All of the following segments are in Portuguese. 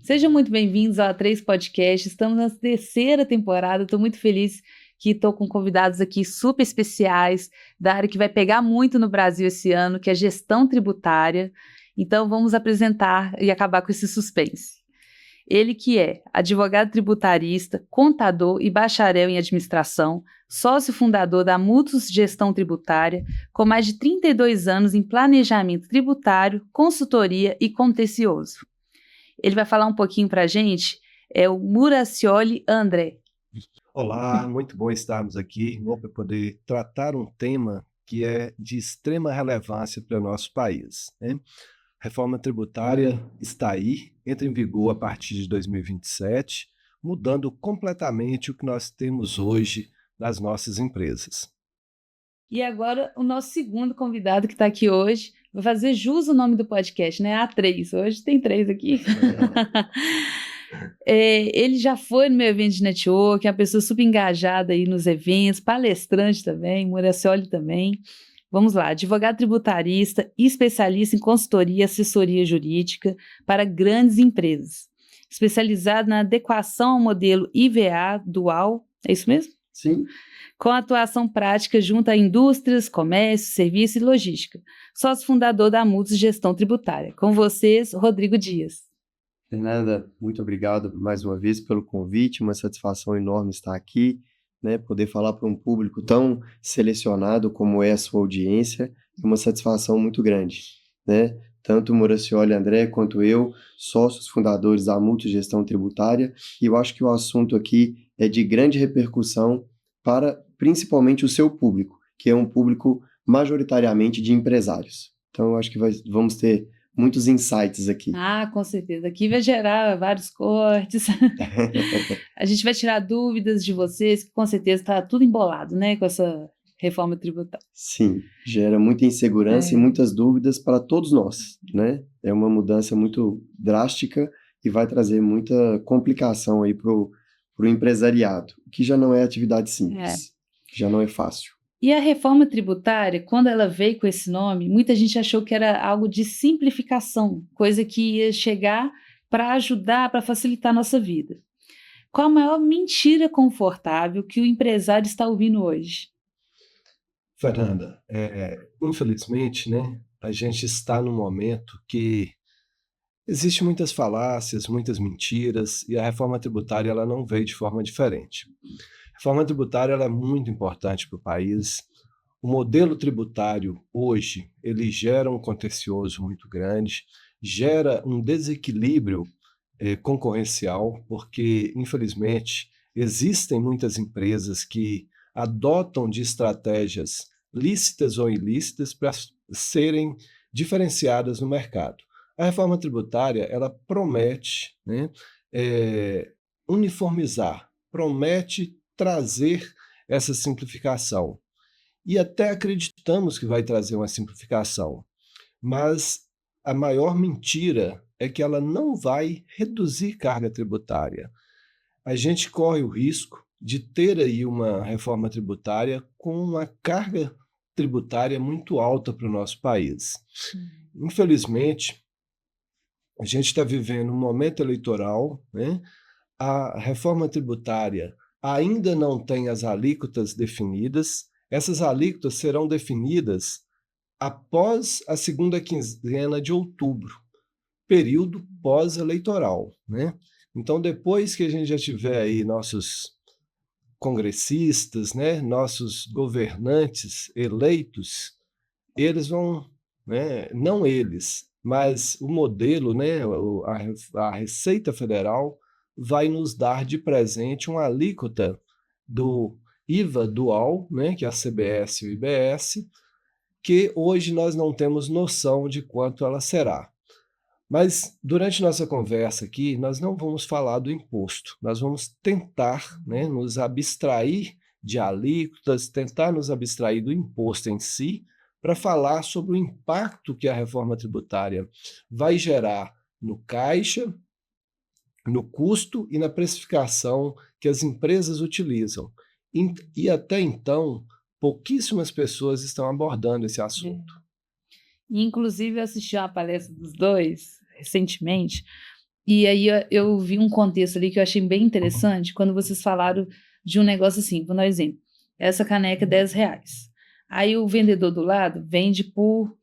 Sejam muito bem-vindos ao A3 Podcast. Estamos na terceira temporada. Estou muito feliz que estou com convidados aqui super especiais da área que vai pegar muito no Brasil esse ano, que é gestão tributária. Então, vamos apresentar e acabar com esse suspense. Ele que é advogado tributarista, contador e bacharel em administração, sócio fundador da Mutus Gestão Tributária, com mais de 32 anos em planejamento tributário, consultoria e contencioso. Ele vai falar um pouquinho para a gente, é o Muracioli André. Olá, muito bom estarmos aqui para poder tratar um tema que é de extrema relevância para o nosso país, né? A reforma tributária está aí, entra em vigor a partir de 2027, mudando completamente o que nós temos hoje nas nossas empresas. E agora o nosso segundo convidado que está aqui hoje, vai fazer jus o nome do podcast, né? A3, hoje tem 3 aqui. Ele já foi no meu evento de network, é uma pessoa super engajada aí nos eventos, palestrante também, Muracioli também. Vamos lá, advogado tributarista, especialista em consultoria e assessoria jurídica para grandes empresas, especializado na adequação ao modelo IVA dual, é isso mesmo? Sim. Com atuação prática junto a indústrias, comércio, serviço e logística. Sócio fundador da Mutus Gestão Tributária. Com vocês, Rodrigo Dias. Fernanda, muito obrigado mais uma vez pelo convite, uma satisfação enorme estar aqui, né, poder falar para um público tão selecionado como é a sua audiência, é uma satisfação muito grande, né? Tanto o Muracioli André quanto eu, sócios fundadores da Mutus Gestão Tributária, e eu acho que o assunto aqui é de grande repercussão para principalmente o seu público, que é um público majoritariamente de empresários. Então, eu acho que vamos ter muitos insights aqui. Ah, com certeza. Aqui vai gerar vários cortes. A gente vai tirar dúvidas de vocês, que com certeza está tudo embolado, né, com essa reforma tributária. Sim, gera muita insegurança e muitas dúvidas para todos nós, né? É uma mudança muito drástica e vai trazer muita complicação aí para o empresariado, que já não é atividade simples, já não é fácil. E a reforma tributária, quando ela veio com esse nome, muita gente achou que era algo de simplificação, coisa que ia chegar para ajudar, para facilitar a nossa vida. Qual a maior mentira confortável que o empresário está ouvindo hoje? Fernanda, infelizmente, né, a gente está num momento que existem muitas falácias, muitas mentiras, e a reforma tributária ela não veio de forma diferente. A reforma tributária ela é muito importante para o país. O modelo tributário hoje, ele gera um contencioso muito grande, gera um desequilíbrio concorrencial, porque, infelizmente, existem muitas empresas que adotam de estratégias lícitas ou ilícitas para serem diferenciadas no mercado. A reforma tributária, ela promete, né, uniformizar, promete trazer essa simplificação. E até acreditamos que vai trazer uma simplificação, mas a maior mentira é que ela não vai reduzir carga tributária. A gente corre o risco de ter aí uma reforma tributária com uma carga tributária muito alta para o nosso país. Infelizmente, a gente está vivendo um momento eleitoral, né? A reforma tributária ainda não tem as alíquotas definidas. Essas alíquotas serão definidas após a segunda quinzena de outubro, período pós-eleitoral, né? Então, depois que a gente já tiver aí nossos congressistas, né, nossos governantes eleitos, eles vão, né, não eles, mas o modelo, né, a Receita Federal vai nos dar de presente uma alíquota do IVA dual, né, que é a CBS e o IBS, que hoje nós não temos noção de quanto ela será. Mas durante nossa conversa aqui, nós não vamos falar do imposto, nós vamos tentar, né, nos abstrair de alíquotas, tentar nos abstrair do imposto em si, para falar sobre o impacto que a reforma tributária vai gerar no caixa, no custo e na precificação que as empresas utilizam. E até então, pouquíssimas pessoas estão abordando esse assunto. Inclusive, eu assisti uma palestra dos dois recentemente, E aí eu vi um contexto ali que eu achei bem interessante, quando vocês falaram de um negócio assim, vou dar um exemplo. Essa caneca é R$ 10. Aí o vendedor do lado vende por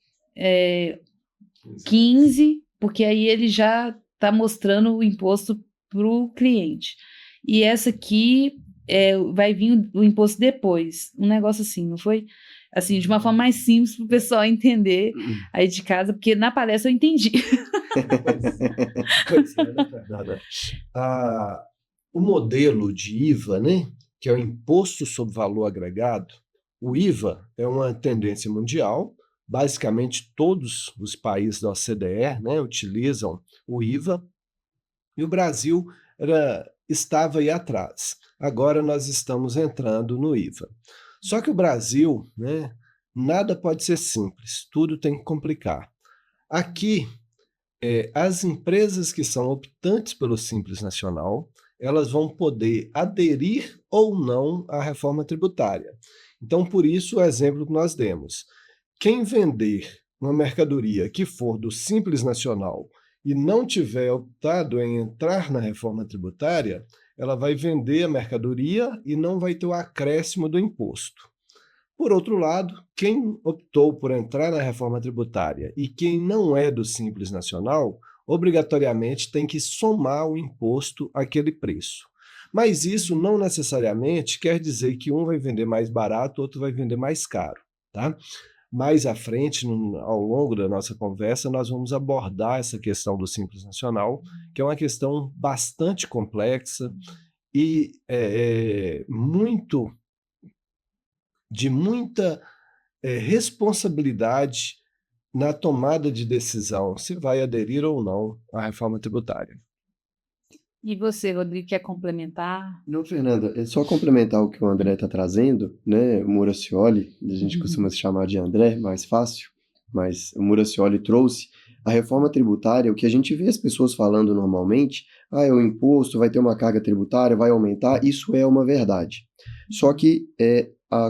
15, porque aí ele já está mostrando o imposto para o cliente. E essa aqui vai vir o imposto depois. Um negócio assim, não foi? Assim, de uma forma mais simples para o pessoal entender aí de casa, porque na palestra eu entendi. Pois é, né, Fernanda? O modelo de IVA, né, que é o Imposto sobre Valor Agregado, o IVA é uma tendência mundial. Basicamente, todos os países da OCDE, né, utilizam o IVA, e o Brasil estava aí atrás. Agora nós estamos entrando no IVA. Só que o Brasil, né, nada pode ser simples, tudo tem que complicar. Aqui, as empresas que são optantes pelo Simples Nacional, elas vão poder aderir ou não à reforma tributária. Então, por isso, o exemplo que nós demos. Quem vender uma mercadoria que for do Simples Nacional e não tiver optado em entrar na reforma tributária, ela vai vender a mercadoria e não vai ter o acréscimo do imposto. Por outro lado, quem optou por entrar na reforma tributária e quem não é do Simples Nacional, obrigatoriamente tem que somar o imposto àquele preço. Mas isso não necessariamente quer dizer que um vai vender mais barato, outro vai vender mais caro, tá? Mais à frente, ao longo da nossa conversa, nós vamos abordar essa questão do Simples Nacional, que é uma questão bastante complexa e de muita responsabilidade na tomada de decisão se vai aderir ou não à reforma tributária. E você, Rodrigo, quer complementar? Não, Fernanda, é só complementar o que o André está trazendo, né? O Muracioli, a gente costuma se chamar de André, mais fácil, mas o Muracioli trouxe a reforma tributária, o que a gente vê as pessoas falando normalmente, é o imposto, vai ter uma carga tributária, vai aumentar, isso é uma verdade. Só que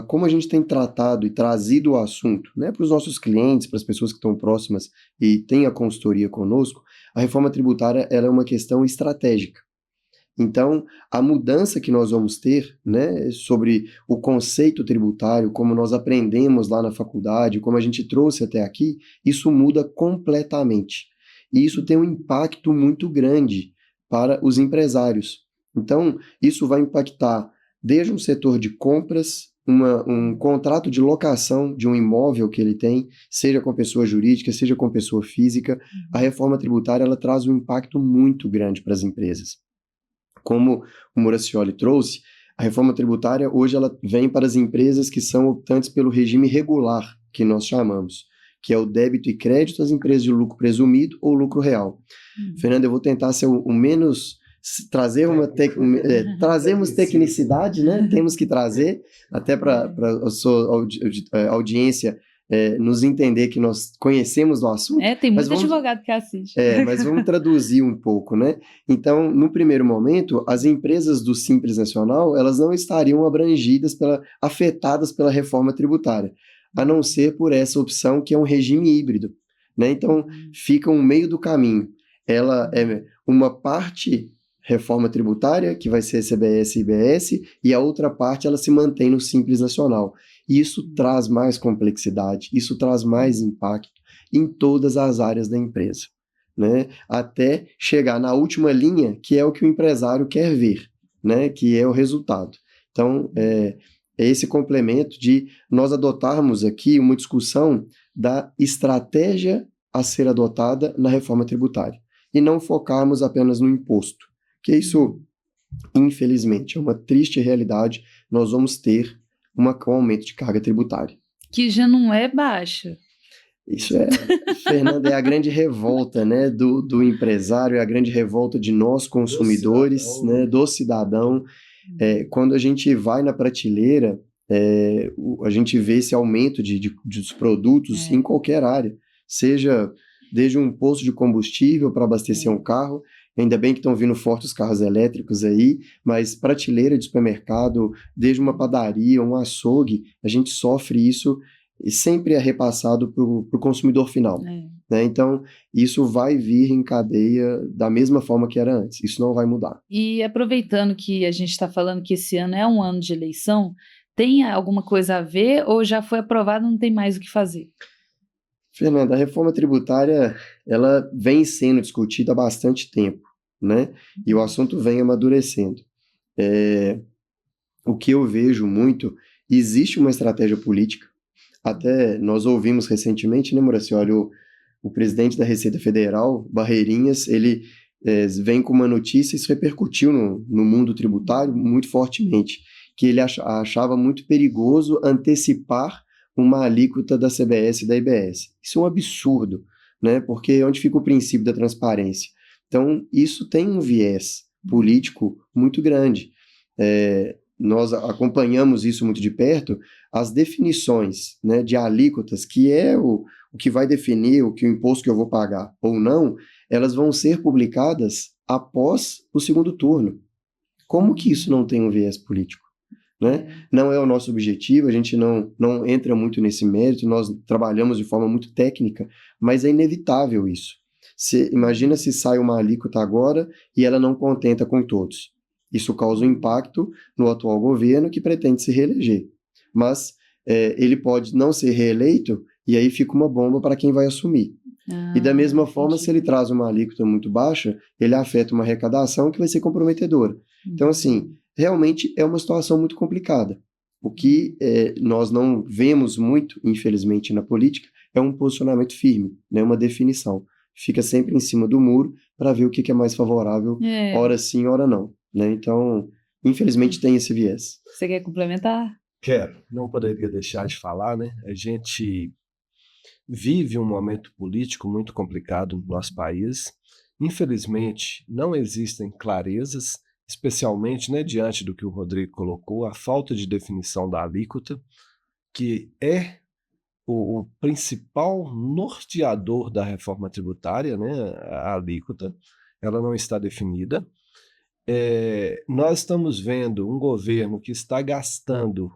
como a gente tem tratado e trazido o assunto, né, para os nossos clientes, para as pessoas que estão próximas e têm a consultoria conosco, a reforma tributária ela é uma questão estratégica. Então, a mudança que nós vamos ter, né, sobre o conceito tributário, como nós aprendemos lá na faculdade, como a gente trouxe até aqui, isso muda completamente. E isso tem um impacto muito grande para os empresários. Então, isso vai impactar desde um setor de compras, um contrato de locação de um imóvel que ele tem, seja com pessoa jurídica, seja com pessoa física. A reforma tributária ela traz um impacto muito grande para as empresas. Como o Muracioli trouxe, a reforma tributária hoje ela vem para as empresas que são optantes pelo regime regular, que nós chamamos, que é o débito e crédito das empresas de lucro presumido ou lucro real. Fernanda, eu vou tentar ser o menos... trazemos tecnicidade, né? Temos que trazer, até para a sua audiência nos entender que nós conhecemos do assunto. Tem muito advogado que assiste. Mas vamos traduzir um pouco, né? Então, no primeiro momento, as empresas do Simples Nacional, elas não estariam afetadas pela reforma tributária, a não ser por essa opção que é um regime híbrido, né? Então, fica um meio do caminho. Ela é uma parte reforma tributária, que vai ser CBS e IBS, e a outra parte ela se mantém no Simples Nacional. Isso traz mais complexidade, isso traz mais impacto em todas as áreas da empresa, né? Até chegar na última linha, que é o que o empresário quer ver, né? Que é o resultado. Então, é esse complemento de nós adotarmos aqui uma discussão da estratégia a ser adotada na reforma tributária, e não focarmos apenas no imposto, que isso, infelizmente, é uma triste realidade. Nós vamos ter um aumento de carga tributária. Que já não é baixa. Isso Fernanda, é a grande revolta, né, do empresário, é a grande revolta de nós consumidores, do cidadão. Quando a gente vai na prateleira, a gente vê esse aumento dos produtos em qualquer área, seja desde um posto de combustível para abastecer um carro. Ainda bem que estão vindo fortes os carros elétricos aí, mas prateleira de supermercado, desde uma padaria, um açougue, a gente sofre isso sempre é repassado para o consumidor final. Né? Então, isso vai vir em cadeia da mesma forma que era antes. Isso não vai mudar. E aproveitando que a gente está falando que esse ano é um ano de eleição, tem alguma coisa a ver ou já foi aprovado e não tem mais o que fazer? Fernanda, a reforma tributária, ela vem sendo discutida há bastante tempo, né? E o assunto vem amadurecendo. O que eu vejo muito, existe uma estratégia política. Até nós ouvimos recentemente, né, Muracioli, o presidente da Receita Federal, Barreirinhas, ele vem com uma notícia, isso repercutiu no mundo tributário muito fortemente, que ele achava muito perigoso antecipar uma alíquota da CBS e da IBS. Isso é um absurdo, né? Porque onde fica o princípio da transparência? Então, isso tem um viés político muito grande. Nós acompanhamos isso muito de perto, as definições, né, de alíquotas, que é o que vai definir o imposto que eu vou pagar ou não, elas vão ser publicadas após o segundo turno. Como que isso não tem um viés político? Né? Não é o nosso objetivo, a gente não entra muito nesse mérito, nós trabalhamos de forma muito técnica, mas é inevitável isso. Imagina se sai uma alíquota agora e ela não contenta com todos. Isso causa um impacto no atual governo que pretende se reeleger. Mas ele pode não ser reeleito e aí fica uma bomba para quem vai assumir. E da mesma forma, se ele traz uma alíquota muito baixa, ele afeta uma arrecadação que vai ser comprometedora. Então, assim, realmente é uma situação muito complicada. O que nós não vemos muito, infelizmente, na política, é um posicionamento firme, né, uma definição. Fica sempre em cima do muro para ver o que é mais favorável, ora sim, ora não. Né? Então, infelizmente, tem esse viés. Você quer complementar? Quero. Não poderia deixar de falar, né? A gente vive um momento político muito complicado no nosso país. Infelizmente, não existem clarezas, especialmente, né, diante do que o Rodrigo colocou, a falta de definição da alíquota, que é o principal norteador da reforma tributária, né, a alíquota, ela não está definida. Nós estamos vendo um governo que está gastando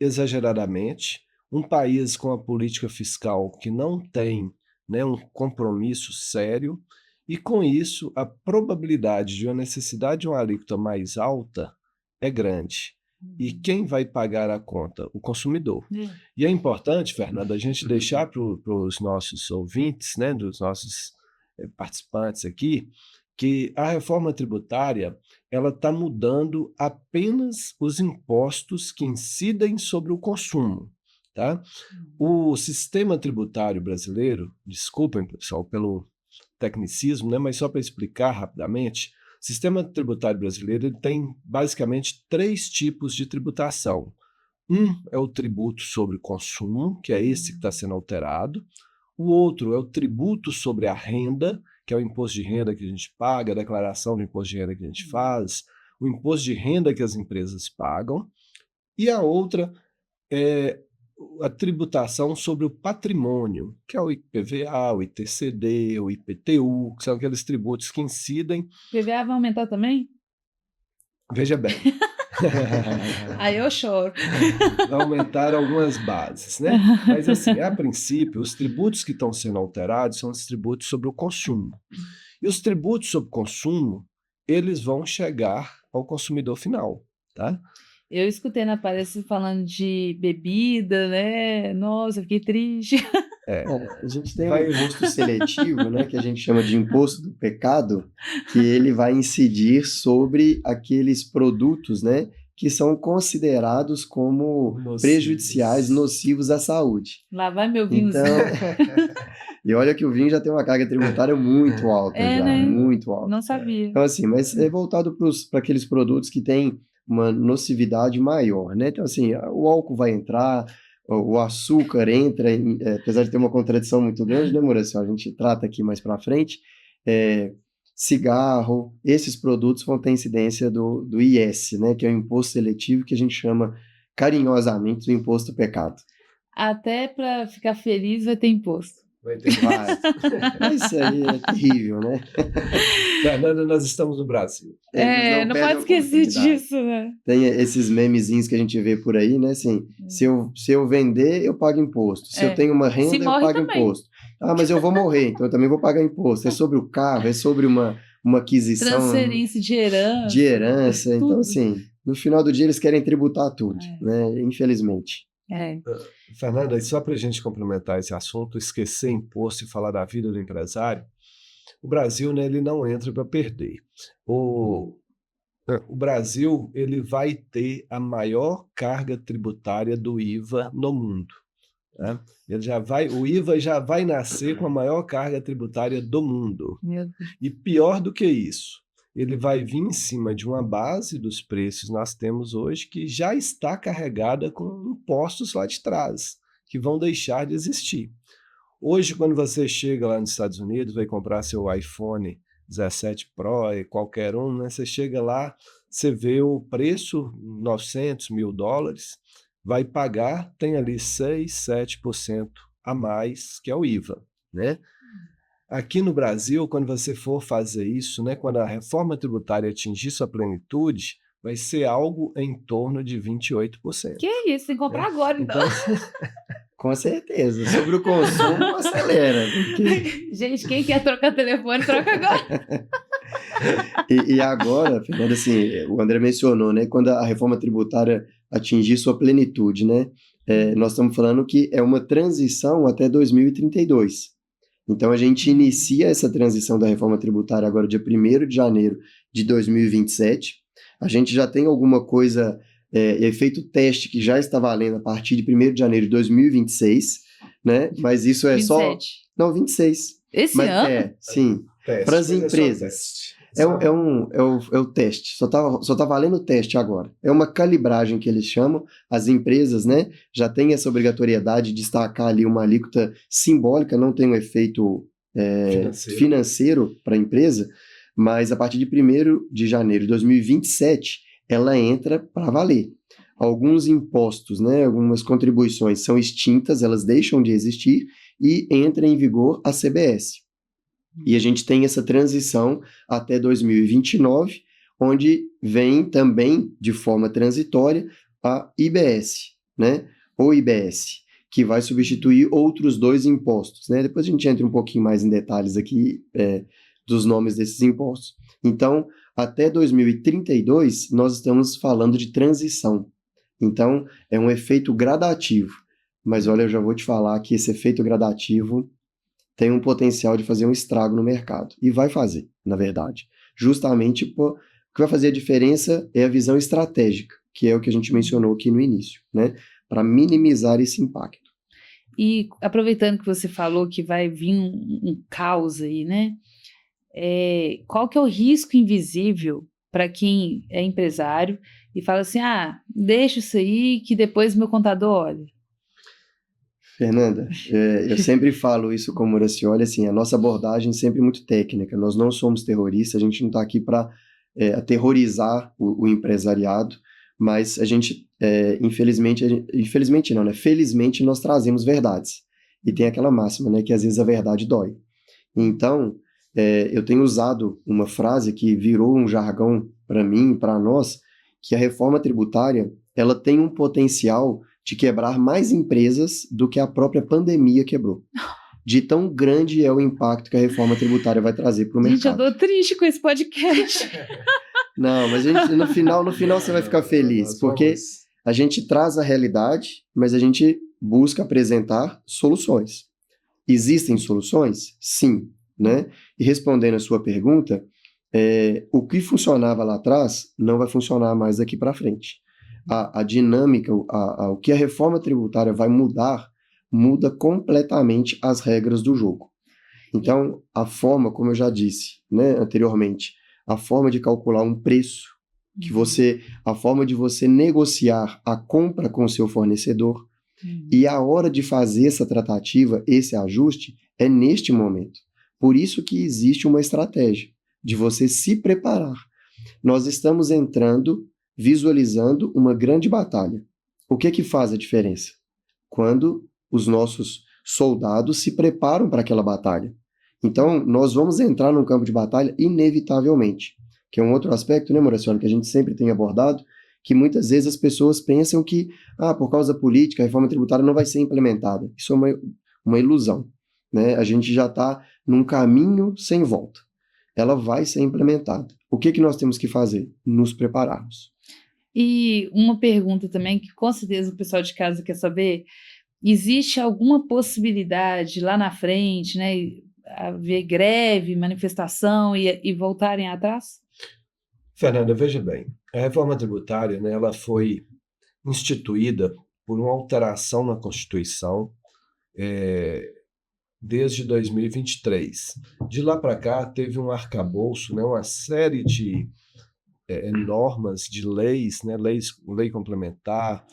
exageradamente, um país com a política fiscal que não tem, né, um compromisso sério, e com isso a probabilidade de uma necessidade de uma alíquota mais alta é grande. E quem vai pagar a conta? O consumidor. E é importante, Fernanda, a gente deixar para os nossos ouvintes, né, dos nossos participantes aqui, que a reforma tributária ela está mudando apenas os impostos que incidem sobre o consumo. Tá? O sistema tributário brasileiro, desculpem, pessoal, pelo tecnicismo, né, mas só para explicar rapidamente, o sistema tributário brasileiro ele tem basicamente 3 tipos de tributação. Um é o tributo sobre o consumo, que é esse que está sendo alterado. O outro é o tributo sobre a renda, que é o imposto de renda que a gente paga, a declaração do imposto de renda que a gente faz, o imposto de renda que as empresas pagam. E a outra é a tributação sobre o patrimônio, que é o IPVA, o ITCD, o IPTU, que são aqueles tributos que incidem. IPVA vai aumentar também? Veja bem. Aí eu choro. Vai aumentar algumas bases, né? Mas assim, a princípio, os tributos que estão sendo alterados são os tributos sobre o consumo. E os tributos sobre o consumo, eles vão chegar ao consumidor final, tá? Eu escutei na palestra falando de bebida, né? Nossa, eu fiquei triste. A gente tem um imposto seletivo, né, que a gente chama de imposto do pecado, que ele vai incidir sobre aqueles produtos, né, que são considerados como prejudiciais, nocivos à saúde. Lá vai meu vinhozinho. Então, e olha que o vinho já tem uma carga tributária muito alta, né? Muito alta. Não sabia. Então, assim, mas é voltado para aqueles produtos que têm uma nocividade maior, né? Então, assim, o álcool vai entrar, o açúcar entra, apesar de ter uma contradição muito grande, né, Maurício? A gente trata aqui mais para frente. Cigarro, esses produtos vão ter incidência do IS, né? Que é o imposto seletivo que a gente chama carinhosamente do imposto do pecado. Até para ficar feliz vai ter imposto. Vai ter. Isso aí é terrível, né? Fernanda, nós estamos no Brasil. Não pode esquecer disso, né? Tem esses memezinhos que a gente vê por aí, né? Assim, se eu vender, eu pago imposto. Se eu tenho uma renda, eu pago imposto. Ah, mas eu vou morrer, então eu também vou pagar imposto. É sobre o carro, é sobre uma aquisição. Transferência de herança. De herança. Então, assim, no final do dia eles querem tributar tudo, né? Infelizmente. Fernanda, e só para a gente complementar esse assunto, esquecer imposto e falar da vida do empresário, o Brasil, né, ele não entra para perder. O Brasil ele vai ter a maior carga tributária do IVA no mundo. Né? O IVA já vai nascer com a maior carga tributária do mundo. E pior do que isso, ele vai vir em cima de uma base dos preços que nós temos hoje que já está carregada com impostos lá de trás, que vão deixar de existir. Hoje, quando você chega lá nos Estados Unidos, vai comprar seu iPhone 17 Pro, qualquer um, né? Você chega lá, você vê o preço, 900 mil dólares, vai pagar, tem ali 6, 7% a mais, que é o IVA, né? Aqui no Brasil, quando você for fazer isso, né, quando a reforma tributária atingir sua plenitude, vai ser algo em torno de 28%. Que isso, tem que comprar agora, então. Com certeza. Sobre o consumo, acelera. Porque... Gente, quem quer trocar telefone, troca agora. E agora, Fernanda, assim, o André mencionou, né, quando a reforma tributária atingir sua plenitude, né, nós estamos falando que é uma transição até 2032. Então, a gente inicia essa transição da reforma tributária agora, dia 1º de janeiro de 2027. A gente já tem alguma coisa, efeito teste que já está valendo a partir de 1º de janeiro de 2026, né? Mas isso é 27. só... Não, 26. Esse ano? Sim. Para as empresas. É o teste, só tá valendo o teste agora. É uma calibragem que eles chamam, as empresas, né, já têm essa obrigatoriedade de destacar ali uma alíquota simbólica, não tem um efeito financeiro para a empresa, mas a partir de 1º de janeiro de 2027, ela entra para valer. Alguns impostos, né, algumas contribuições são extintas, elas deixam de existir e entra em vigor a CBS. E a gente tem essa transição até 2029, onde vem também, de forma transitória, a IBS, né? Ou IBS, que vai substituir outros 2 impostos, né? Depois a gente entra um pouquinho mais em detalhes aqui dos nomes desses impostos. Então, até 2032, nós estamos falando de transição. Então, é um efeito gradativo. Mas olha, eu já vou te falar que esse efeito gradativo tem um potencial de fazer um estrago no mercado. E vai fazer, na verdade. Justamente o que vai fazer a diferença é a visão estratégica, que é o que a gente mencionou aqui no início, né? Para minimizar esse impacto. E aproveitando que você falou que vai vir um caos aí, né? Qual que é o risco invisível para quem é empresário e fala assim, deixa isso aí que depois meu contador olha? Fernanda, eu sempre falo isso como Horacioli, assim, a nossa abordagem sempre é muito técnica, nós não somos terroristas, a gente não está aqui para aterrorizar o empresariado, mas a gente, infelizmente não, né? Felizmente nós trazemos verdades, e tem aquela máxima, né, que às vezes a verdade dói. Então, eu tenho usado uma frase que virou um jargão para mim, para nós, que a reforma tributária, ela tem um potencial de quebrar mais empresas do que a própria pandemia quebrou. De tão grande é o impacto que a reforma tributária vai trazer para o mercado. Gente, eu tô triste com esse podcast. Não, mas no final você vai ficar feliz, porque a gente traz a realidade, mas a gente busca apresentar soluções. Existem soluções? Sim, né? E respondendo a sua pergunta, o que funcionava lá atrás não vai funcionar mais daqui para frente. A dinâmica, o que a reforma tributária vai mudar, muda completamente as regras do jogo. Então, a forma, como eu já disse, né, anteriormente, a forma de calcular um preço, a forma de você negociar a compra com o seu fornecedor, e a hora de fazer essa tratativa, esse ajuste, é neste momento. Por isso que existe uma estratégia de você se preparar. Nós estamos visualizando uma grande batalha. O que faz a diferença? Quando os nossos soldados se preparam para aquela batalha. Então, nós vamos entrar num campo de batalha inevitavelmente, que é um outro aspecto, né, Moraciano, que a gente sempre tem abordado, que muitas vezes as pessoas pensam que, por causa da política, a reforma tributária não vai ser implementada. Isso é uma ilusão, né? A gente já está num caminho sem volta. Ela vai ser implementada. O que nós temos que fazer? Nos prepararmos. E uma pergunta também que com certeza o pessoal de casa quer saber, existe alguma possibilidade lá na frente, né, haver greve, manifestação e voltarem atrás? Fernanda, veja bem, a reforma tributária, né, ela foi instituída por uma alteração na Constituição desde 2023. De lá para cá, teve um arcabouço, né, uma série de normas, de leis, né, lei complementar,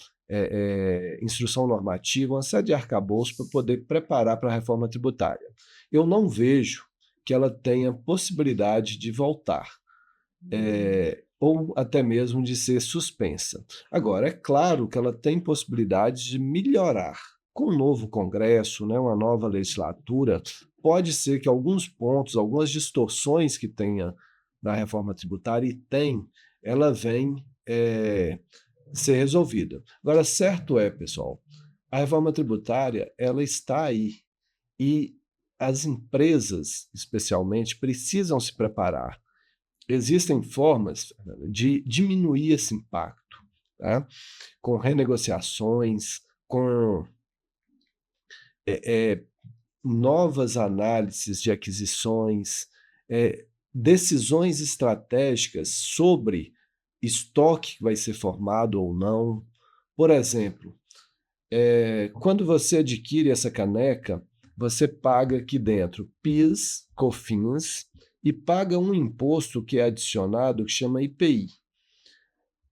instrução normativa, uma série de arcabouços para poder preparar para a reforma tributária. Eu não vejo que ela tenha possibilidade de voltar, ou até mesmo de ser suspensa. Agora, é claro que ela tem possibilidade de melhorar. Com o novo Congresso, né, uma nova legislatura, pode ser que alguns pontos, algumas distorções que tenha na reforma tributária, e tem, ela vem ser resolvida. Agora, certo é, pessoal, a reforma tributária, ela está aí, e as empresas, especialmente, precisam se preparar. Existem formas de diminuir esse impacto, tá? Com renegociações, com novas análises de aquisições, decisões estratégicas sobre estoque que vai ser formado ou não. Por exemplo, quando você adquire essa caneca, você paga aqui dentro PIS, COFINS e paga um imposto que é adicionado que chama IPI.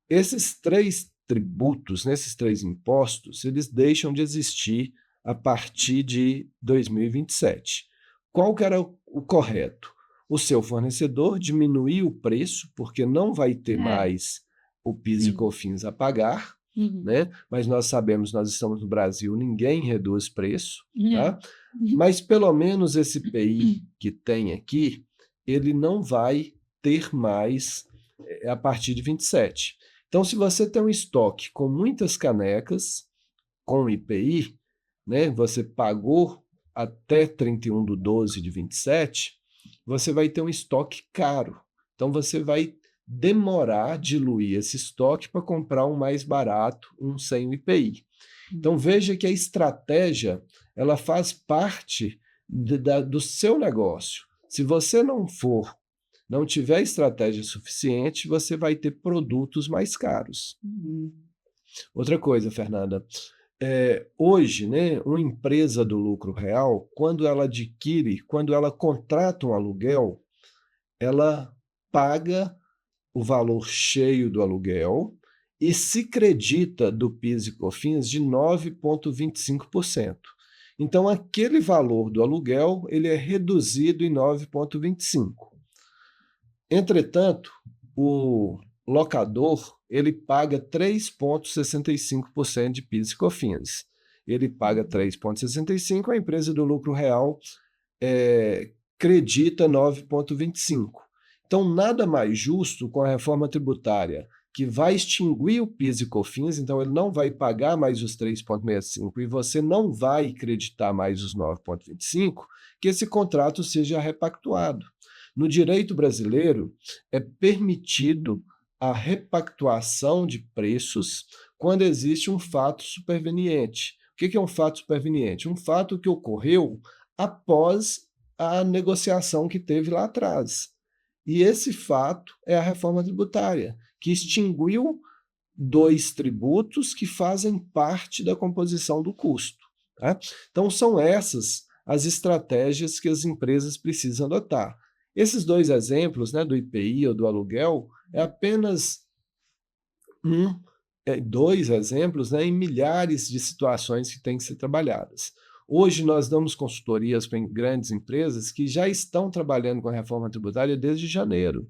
Esses 3 tributos, nesses 3 impostos, eles deixam de existir a partir de 2027. Qual que era o correto? O seu fornecedor diminuir o preço, porque não vai ter mais o PIS e COFINS a pagar, né? Mas nós sabemos, nós estamos no Brasil, ninguém reduz preço, tá? Mas pelo menos esse IPI que tem aqui, ele não vai ter mais a partir de 27. Então, se você tem um estoque com muitas canecas, com IPI, né, você pagou até 31/12 de 27, você vai ter um estoque caro. Então, você vai demorar a diluir esse estoque para comprar um mais barato, um sem o IPI. Então, veja que a estratégia, ela faz parte do seu negócio. Se você não tiver estratégia suficiente, você vai ter produtos mais caros. Outra coisa, Fernanda, hoje, né, uma empresa do lucro real, quando ela contrata um aluguel, ela paga o valor cheio do aluguel e se credita do PIS e COFINS de 9,25%. Então, aquele valor do aluguel ele é reduzido em 9,25%. Entretanto, o locador ele paga 3,65% de PIS e COFINS. Ele paga 3,65%, a empresa do lucro real credita 9,25%. Então, nada mais justo com a reforma tributária, que vai extinguir o PIS e COFINS, então ele não vai pagar mais os 3,65% e você não vai creditar mais os 9,25%, que esse contrato seja repactuado. No direito brasileiro, é permitido a repactuação de preços quando existe um fato superveniente. O que é um fato superveniente? Um fato que ocorreu após a negociação que teve lá atrás. E esse fato é a reforma tributária, que extinguiu 2 tributos que fazem parte da composição do custo. Tá? Então, são essas as estratégias que as empresas precisam adotar. Esses 2 exemplos, né, do IPI ou do aluguel, é apenas 2 exemplos, né, em milhares de situações que têm que ser trabalhadas. Hoje nós damos consultorias para grandes empresas que já estão trabalhando com a reforma tributária desde janeiro.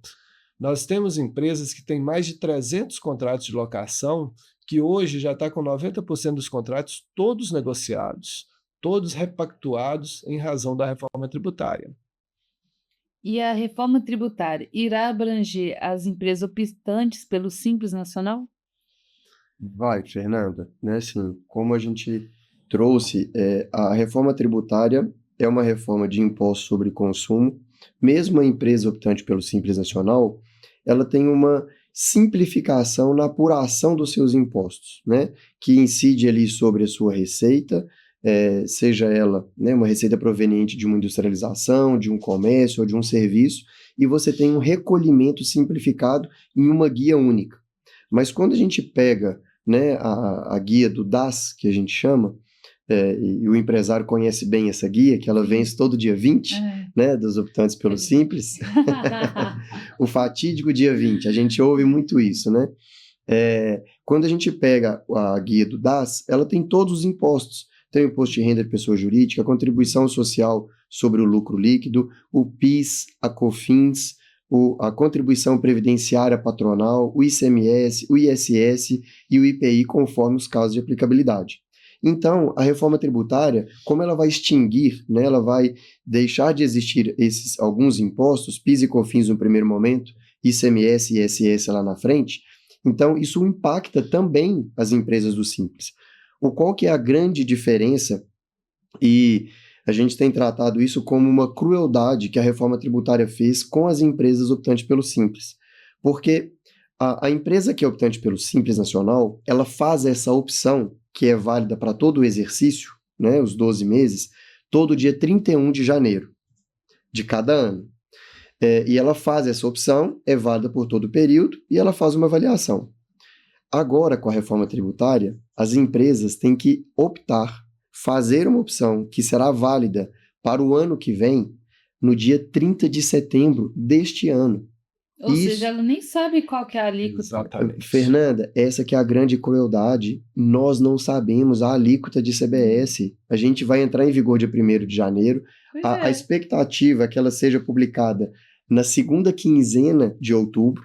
Nós temos empresas que têm mais de 300 contratos de locação, que hoje já está com 90% dos contratos todos negociados, todos repactuados em razão da reforma tributária. E a reforma tributária irá abranger as empresas optantes pelo Simples Nacional? Vai, Fernanda, né? Assim, como a gente trouxe, a reforma tributária é uma reforma de imposto sobre consumo. Mesmo a empresa optante pelo Simples Nacional, ela tem uma simplificação na apuração dos seus impostos, né? Que incide ali sobre a sua receita, seja ela, né, uma receita proveniente de uma industrialização, de um comércio ou de um serviço, e você tem um recolhimento simplificado em uma guia única. Mas quando a gente pega, né, a guia do DAS, que a gente chama, e o empresário conhece bem essa guia, que ela vence todo dia 20, né, dos optantes pelo Simples, o fatídico dia 20, a gente ouve muito isso, né? Quando a gente pega a guia do DAS, ela tem todos os impostos. Tem o imposto de renda de pessoa jurídica, a contribuição social sobre o lucro líquido, o PIS, a COFINS, a contribuição previdenciária patronal, o ICMS, o ISS e o IPI, conforme os casos de aplicabilidade. Então, a reforma tributária, como ela vai extinguir, né, ela vai deixar de existir alguns impostos, PIS e COFINS no primeiro momento, ICMS e ISS lá na frente, então isso impacta também as empresas do Simples. Qual que é a grande diferença, e a gente tem tratado isso como uma crueldade que a reforma tributária fez com as empresas optantes pelo Simples. Porque a empresa que é optante pelo Simples Nacional, ela faz essa opção, que é válida para todo o exercício, né, os 12 meses, todo dia 31 de janeiro de cada ano. E ela faz essa opção, é válida por todo o período, e ela faz uma avaliação. Agora, com a reforma tributária, as empresas têm que optar, fazer uma opção que será válida para o ano que vem, no dia 30 de setembro deste ano. Ou seja, ela nem sabe qual que é a alíquota. Exatamente. Fernanda, essa que é a grande crueldade. Nós não sabemos a alíquota de CBS. A gente vai entrar em vigor dia 1º de janeiro. A expectativa é que ela seja publicada na segunda quinzena de outubro.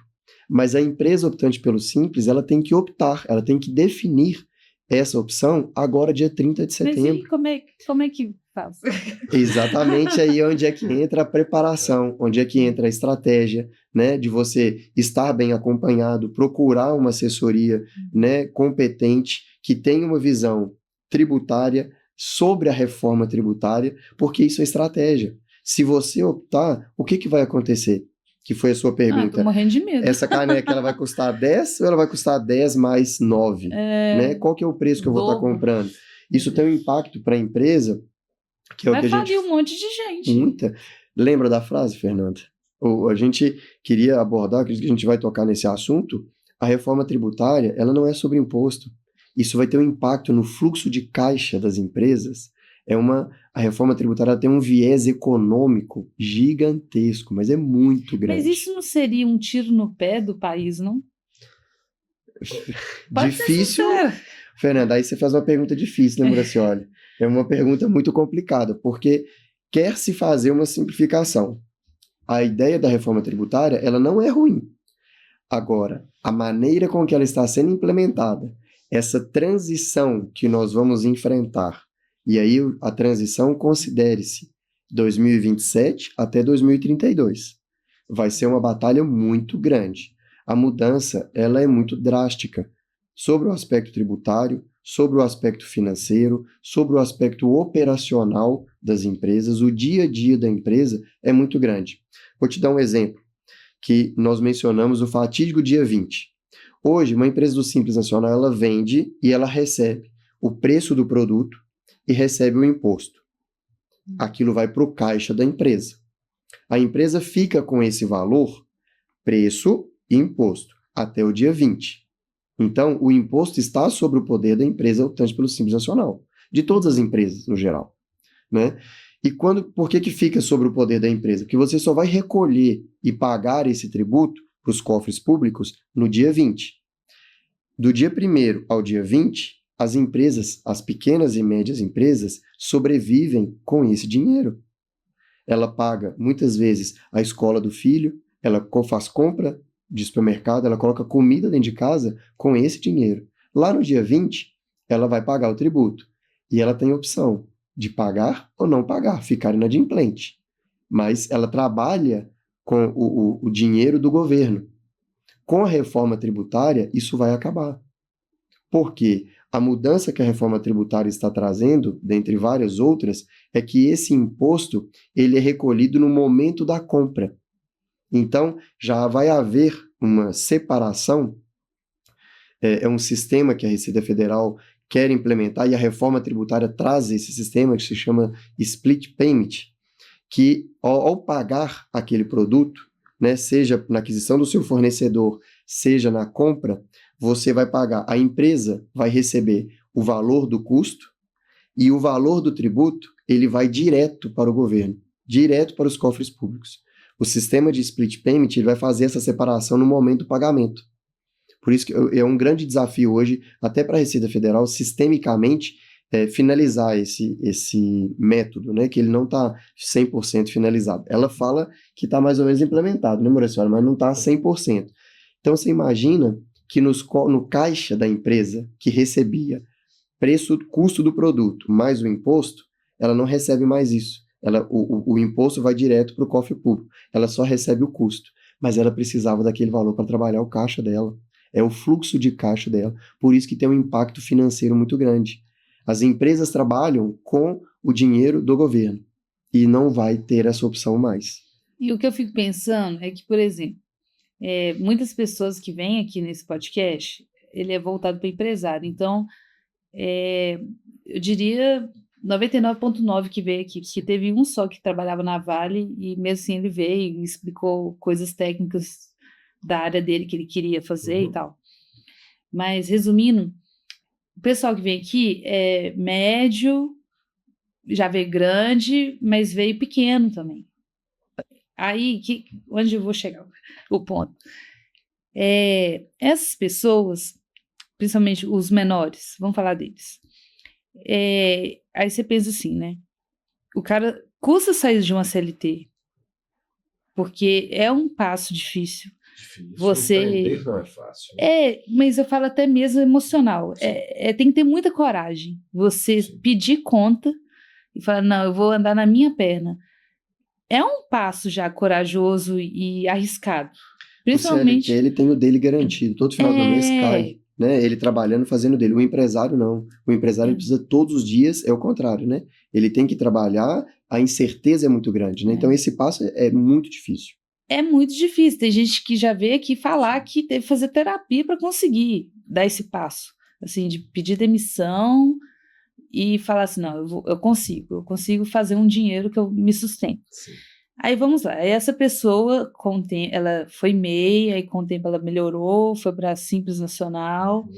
Mas a empresa optante pelo Simples, ela tem que optar, ela tem que definir essa opção agora, dia 30 de setembro. Mas e como é que faz? Exatamente aí onde é que entra a preparação, onde é que entra a estratégia, né, de você estar bem acompanhado, procurar uma assessoria, né, competente, que tenha uma visão tributária sobre a reforma tributária, porque isso é estratégia. Se você optar, o que vai acontecer? Que foi a sua pergunta. Tô morrendo de medo. Essa caneca, ela vai custar 10 ou ela vai custar 10 mais 9? Né? Qual que é o preço que eu vou estar comprando? Isso tem um impacto para a empresa, que é o que a gente... Vai falir um monte de gente. Muita. Lembra da frase, Fernanda? A gente queria abordar, que a gente vai tocar nesse assunto, a reforma tributária, ela não é sobre imposto. Isso vai ter um impacto no fluxo de caixa das empresas. A reforma tributária tem um viés econômico gigantesco, mas é muito grande. Mas isso não seria um tiro no pé do país, não? Difícil. Fernanda, aí você faz uma pergunta difícil, né, Muracioli? É uma pergunta muito complicada, porque quer se fazer uma simplificação. A ideia da reforma tributária, ela não é ruim. Agora, a maneira com que ela está sendo implementada, essa transição que nós vamos enfrentar, e aí a transição, considere-se 2027 até 2032. Vai ser uma batalha muito grande. A mudança, ela é muito drástica sobre o aspecto tributário, sobre o aspecto financeiro, sobre o aspecto operacional das empresas. O dia a dia da empresa é muito grande. Vou te dar um exemplo, que nós mencionamos o fatídico dia 20. Hoje, uma empresa do Simples Nacional, ela vende e ela recebe o preço do produto e recebe o imposto. Aquilo vai para o caixa da empresa. A empresa fica com esse valor, preço e imposto, até o dia 20. Então, o imposto está sobre o poder da empresa optante pelo Simples Nacional, de todas as empresas, no geral. Né? E por que fica sobre o poder da empresa? Porque você só vai recolher e pagar esse tributo para os cofres públicos no dia 20. Do dia 1º ao dia 20, as empresas, as pequenas e médias empresas, sobrevivem com esse dinheiro. Ela paga, muitas vezes, a escola do filho, ela faz compra de supermercado, ela coloca comida dentro de casa com esse dinheiro. Lá no dia 20, ela vai pagar o tributo. E ela tem opção de pagar ou não pagar, ficar inadimplente. Mas ela trabalha com o dinheiro do governo. Com a reforma tributária, isso vai acabar. Porque a mudança que a reforma tributária está trazendo, dentre várias outras, é que esse imposto ele é recolhido no momento da compra. Então, já vai haver uma separação, é um sistema que a Receita Federal quer implementar, e a reforma tributária traz esse sistema que se chama split payment, que ao pagar aquele produto, né, seja na aquisição do seu fornecedor, seja na compra, você vai pagar, a empresa vai receber o valor do custo e o valor do tributo, ele vai direto para o governo, direto para os cofres públicos. O sistema de split payment ele vai fazer essa separação no momento do pagamento. Por isso que é um grande desafio hoje, até para a Receita Federal, sistemicamente, finalizar esse método, né, que ele não está 100% finalizado. Ela fala que está mais ou menos implementado, né, Maurício? Mas não está 100%. Então, você imagina que no caixa da empresa que recebia custo do produto mais o imposto, ela não recebe mais isso. O imposto vai direto para o cofre público. Ela só recebe o custo. Mas ela precisava daquele valor para trabalhar o caixa dela. É o fluxo de caixa dela. Por isso que tem um impacto financeiro muito grande. As empresas trabalham com o dinheiro do governo e não vai ter essa opção mais. E o que eu fico pensando é que, por exemplo, muitas pessoas que vêm aqui nesse podcast, ele é voltado para empresário. Então, eu diria 99,9% que veio aqui, que teve um só que trabalhava na Vale e mesmo assim ele veio e explicou coisas técnicas da área dele que ele queria fazer e tal. Mas, resumindo, o pessoal que vem aqui é médio, já veio grande, mas veio pequeno também. Aí, onde eu vou chegar? O ponto. Essas pessoas, principalmente os menores, vamos falar deles. Aí você pensa assim, né? O cara custa sair de uma CLT, porque é um passo difícil. Empreender não é fácil. Mas eu falo até mesmo emocional. Tem que ter muita coragem. Você pedir conta e falar, não, eu vou andar na minha perna. É um passo já corajoso e arriscado. Principalmente. O CLT, ele tem o dele garantido. Todo final do mês cai. Né? Ele trabalhando, fazendo dele. O empresário não. O empresário ele precisa todos os dias, é o contrário, né? Ele tem que trabalhar, a incerteza é muito grande, né? Então esse passo é muito difícil. É muito difícil. Tem gente que já veio aqui falar que teve que fazer terapia para conseguir dar esse passo. Assim, de pedir demissão e falar assim, não, eu consigo fazer um dinheiro que eu me sustento. Sim. Aí vamos lá, essa pessoa, com o tempo, ela foi MEI, aí com o tempo ela melhorou, foi para Simples Nacional.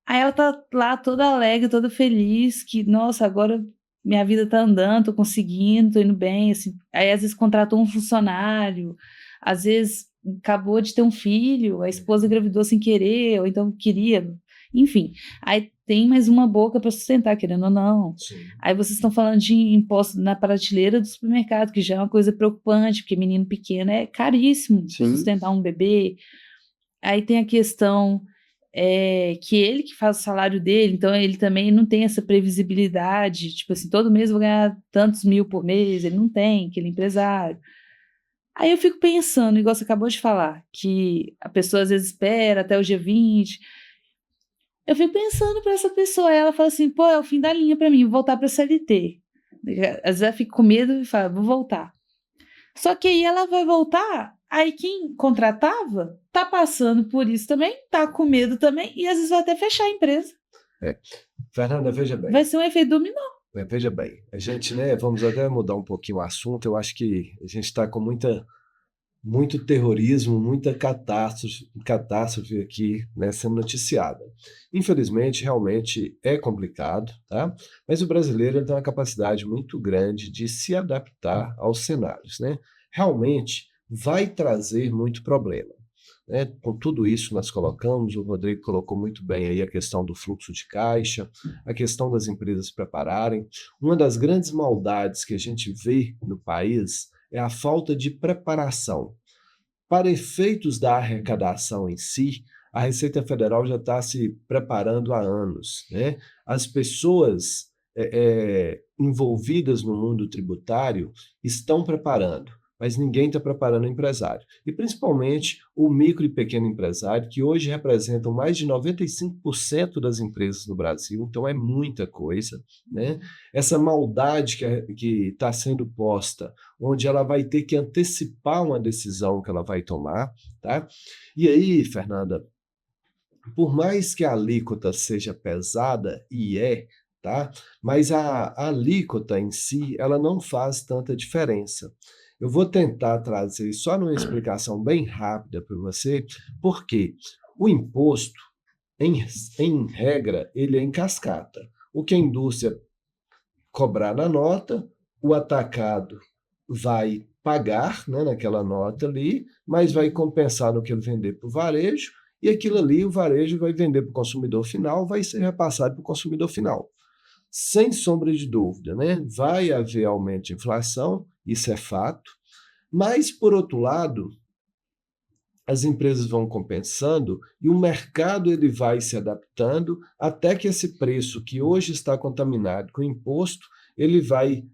Aí ela tá lá toda alegre, toda feliz, que, nossa, agora minha vida tá andando, tô conseguindo, tô indo bem, assim. Aí às vezes contratou um funcionário, às vezes acabou de ter um filho, a esposa engravidou sem querer, ou então queria, enfim. Aí tem mais uma boca para sustentar, querendo ou não. Sim. Aí vocês estão falando de imposto na prateleira do supermercado, que já é uma coisa preocupante, porque menino pequeno é caríssimo sustentar um bebê. Aí tem a questão que ele que faz o salário dele, então ele também não tem essa previsibilidade, tipo assim, todo mês eu vou ganhar tantos mil por mês, ele não tem, aquele empresário. Aí eu fico pensando, igual você acabou de falar, que a pessoa às vezes espera até o dia 20. Eu fico pensando para essa pessoa, ela fala assim, pô, é o fim da linha para mim, vou voltar para a CLT. Às vezes ela fica com medo e fala, vou voltar. Só que aí ela vai voltar, aí quem contratava tá passando por isso também, tá com medo também, e às vezes vai até fechar a empresa. Fernanda, veja bem. Vai ser um efeito dominó. Veja bem, a gente, né, vamos até mudar um pouquinho o assunto, eu acho que a gente está com muito terrorismo, muita catástrofe aqui, né, sendo noticiada. Infelizmente, realmente é complicado, tá? Mas o brasileiro tem uma capacidade muito grande de se adaptar aos cenários, né? Realmente vai trazer muito problema, né? Com tudo isso nós colocamos, o Rodrigo colocou muito bem aí a questão do fluxo de caixa, a questão das empresas se prepararem. Uma das grandes maldades que a gente vê no país é a falta de preparação. Para efeitos da arrecadação em si, a Receita Federal já está se preparando há anos, né? As pessoas envolvidas no mundo tributário estão preparando, mas ninguém está preparando o empresário. E principalmente o micro e pequeno empresário, que hoje representam mais de 95% das empresas no Brasil, então é muita coisa, né? Essa maldade que está sendo posta, onde ela vai ter que antecipar uma decisão que ela vai tomar, tá? E aí, Fernanda, por mais que a alíquota seja pesada, tá? Mas a alíquota em si, ela não faz tanta diferença. Eu vou tentar trazer só numa explicação bem rápida para você, porque o imposto, em regra, ele é em cascata. O que a indústria cobrar na nota, o atacado vai pagar, né, naquela nota ali, mas vai compensar no que ele vender para o varejo, e aquilo ali o varejo vai vender para o consumidor final, vai ser repassado para o consumidor final. Sem sombra de dúvida, né? Vai haver aumento de inflação, isso é fato, mas, por outro lado, as empresas vão compensando e o mercado ele vai se adaptando até que esse preço que hoje está contaminado com imposto, ele vai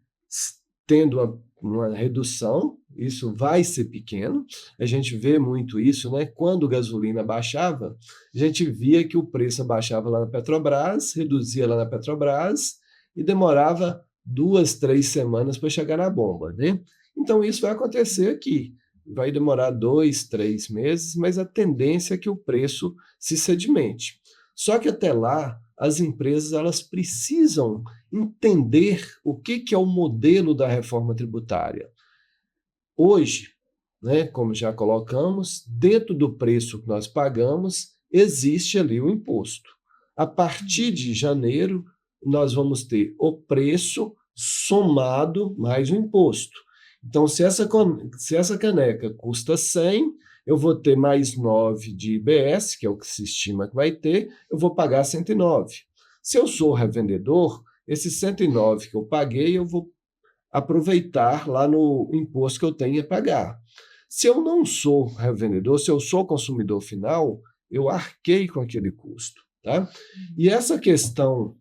tendo uma redução, isso vai ser pequeno, a gente vê muito isso, né? Quando a gasolina baixava, a gente via que o preço baixava lá na Petrobras, reduzia lá na Petrobras e demorava 2, 3 semanas para chegar na bomba, né? Então isso vai acontecer aqui. Vai demorar 2, 3 meses, mas a tendência é que o preço se sedimente. Só que até lá, as empresas elas precisam entender o que é o modelo da reforma tributária. Hoje, né, como já colocamos, dentro do preço que nós pagamos, existe ali o imposto. A partir de janeiro, nós vamos ter o preço somado mais o imposto. Então, se essa caneca custa 100, eu vou ter mais 9 de IBS, que é o que se estima que vai ter, eu vou pagar 109. Se eu sou revendedor, esse 109 que eu paguei, eu vou aproveitar lá no imposto que eu tenho a pagar. Se eu não sou revendedor, se eu sou consumidor final, eu arquei com aquele custo, tá? E essa questão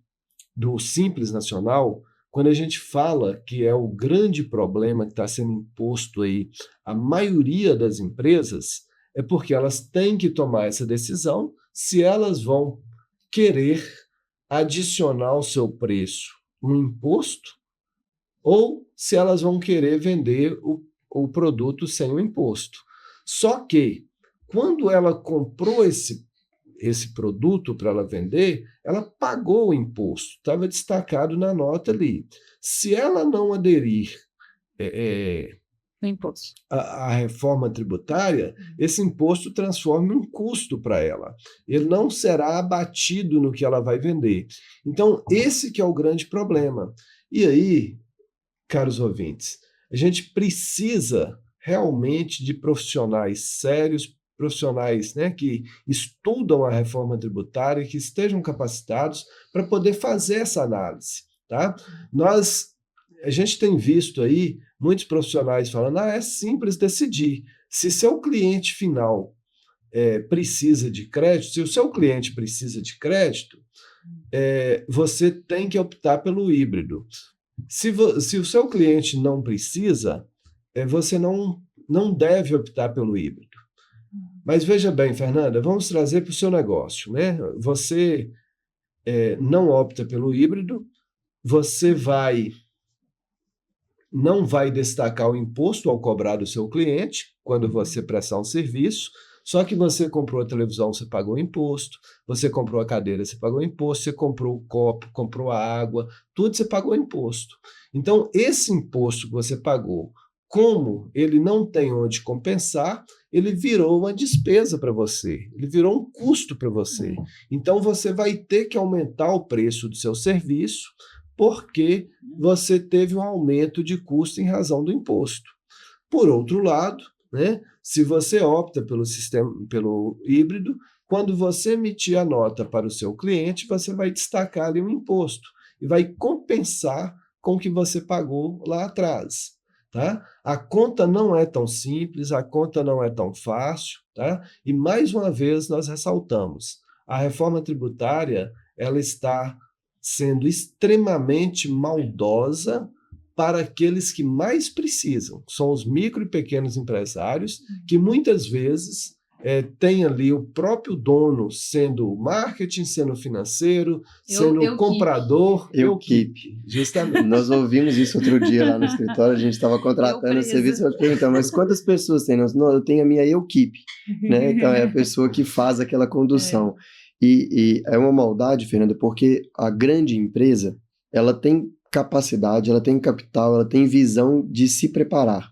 do Simples Nacional, quando a gente fala que é o grande problema que está sendo imposto aí à maioria das empresas, é porque elas têm que tomar essa decisão se elas vão querer adicionar ao seu preço um imposto ou se elas vão querer vender o produto sem o imposto. Só que, quando ela comprou esse produto para ela vender, ela pagou o imposto, estava destacado na nota ali. Se ela não aderir imposto. à reforma tributária, esse imposto transforma em um custo para ela. Ele não será abatido no que ela vai vender. Então, esse que é o grande problema. E aí, caros ouvintes, a gente precisa realmente de profissionais sérios, profissionais, né, que estudam a reforma tributária, que estejam capacitados para poder fazer essa análise, tá? A gente tem visto aí muitos profissionais falando, é simples decidir. Se seu cliente final precisa de crédito, se o seu cliente precisa de crédito, você tem que optar pelo híbrido. Se o seu cliente não precisa, você não deve optar pelo híbrido. Mas veja bem, Fernanda, vamos trazer para o seu negócio, né? Você não opta pelo híbrido, você não vai destacar o imposto ao cobrar do seu cliente quando você prestar um serviço, só que você comprou a televisão, você pagou o imposto, você comprou a cadeira, você pagou o imposto, você comprou o copo, comprou a água, tudo você pagou o imposto. Então, esse imposto que você pagou, como ele não tem onde compensar, ele virou uma despesa para você, ele virou um custo para você. Então, você vai ter que aumentar o preço do seu serviço, porque você teve um aumento de custo em razão do imposto. Por outro lado, né, se você opta pelo híbrido, quando você emitir a nota para o seu cliente, você vai destacar ali um imposto e vai compensar com o que você pagou lá atrás. Tá? A conta não é tão simples, a conta não é tão fácil, tá? E mais uma vez nós ressaltamos, a reforma tributária ela está sendo extremamente maldosa para aqueles que mais precisam. São os micro e pequenos empresários que muitas vezes tem ali o próprio dono sendo marketing, sendo financeiro, sendo comprador. Equipe. Justamente. Nós ouvimos isso outro dia lá no escritório, a gente estava contratando esse serviço, eu perguntava, mas quantas pessoas tem? Não, eu tenho a minha equipe, né? Então é a pessoa que faz aquela condução. E é uma maldade, Fernanda, porque a grande empresa, ela tem capacidade, ela tem capital, ela tem visão de se preparar.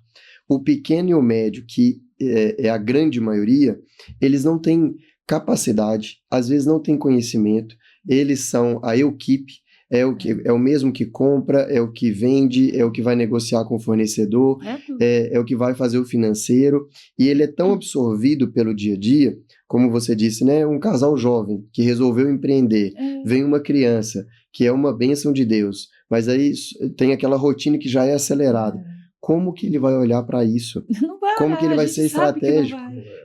O pequeno e o médio, que é a grande maioria, eles não têm capacidade, às vezes não têm conhecimento, eles são a equipe, é o mesmo que compra, é o que vende, é o que vai negociar com o fornecedor, é o que vai fazer o financeiro, e ele é tão absorvido pelo dia a dia, como você disse, né, um casal jovem que resolveu empreender, vem uma criança, que é uma bênção de Deus, mas aí tem aquela rotina que já é acelerada. Como que ele vai olhar para isso? Não vai, como que ele vai ser estratégico?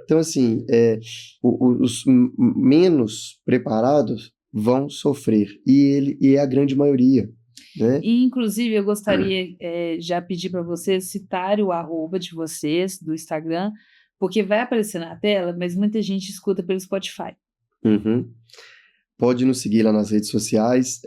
Então, assim, os menos preparados vão sofrer, e é a grande maioria. Né? E, inclusive, eu gostaria já pedir para vocês citarem o @ de vocês, do Instagram, porque vai aparecer na tela, mas muita gente escuta pelo Spotify. Pode nos seguir lá nas redes sociais,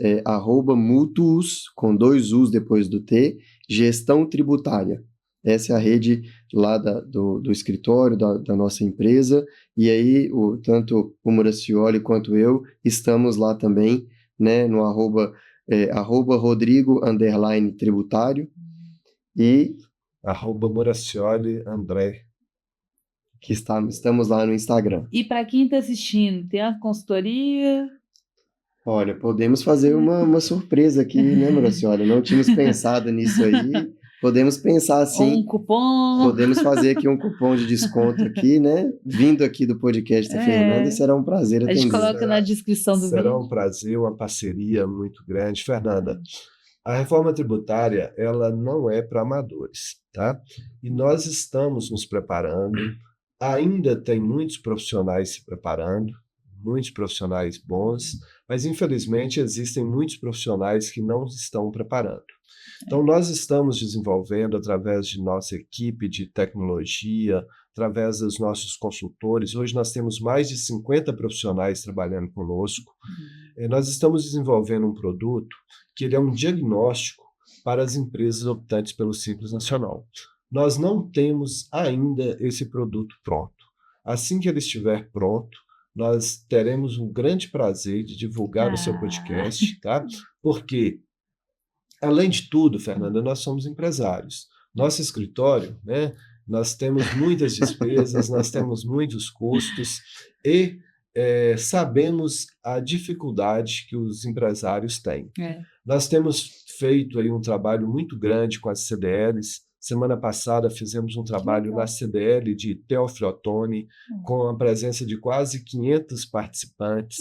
@mútuos, com 2 U's depois do T, Gestão Tributária. Essa é a rede lá do escritório, da nossa empresa, e aí tanto o Muracioli quanto eu estamos lá também, né, no @Rodrigo_Tributário e @Muracioli André, que estamos lá no Instagram. E para quem está assistindo, tem uma consultoria? Olha, podemos fazer uma surpresa aqui, né, Muracioli? Não tínhamos pensado nisso aí. Podemos pensar assim. Um cupom. Podemos fazer aqui um cupom de desconto aqui, né? Vindo aqui do podcast da Fernanda, será um prazer atender. A gente coloca na descrição do vídeo. Será um prazer, uma parceria muito grande. Fernanda, a reforma tributária, ela não é para amadores, tá? E nós estamos nos preparando. Ainda tem muitos profissionais se preparando, muitos profissionais bons, mas infelizmente existem muitos profissionais que não estão preparando. Então nós estamos desenvolvendo através de nossa equipe de tecnologia, através dos nossos consultores. Hoje nós temos mais de 50 profissionais trabalhando conosco. Nós estamos desenvolvendo um produto que ele é um diagnóstico para as empresas optantes pelo Simples Nacional. Nós não temos ainda esse produto pronto. Assim que ele estiver pronto, nós teremos um grande prazer de divulgar no seu podcast, tá? Porque, além de tudo, Fernanda, nós somos empresários. Nosso escritório, né, nós temos muitas despesas, nós temos muitos custos e sabemos a dificuldade que os empresários têm. Nós temos feito aí um trabalho muito grande com as CDLs. Semana passada fizemos um trabalho na CDL de Teófilo Otoni, com a presença de quase 500 participantes,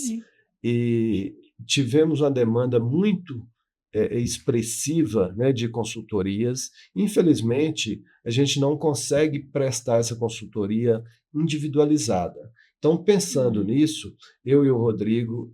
e tivemos uma demanda muito expressiva, né, de consultorias. Infelizmente, a gente não consegue prestar essa consultoria individualizada. Então, pensando nisso, eu e o Rodrigo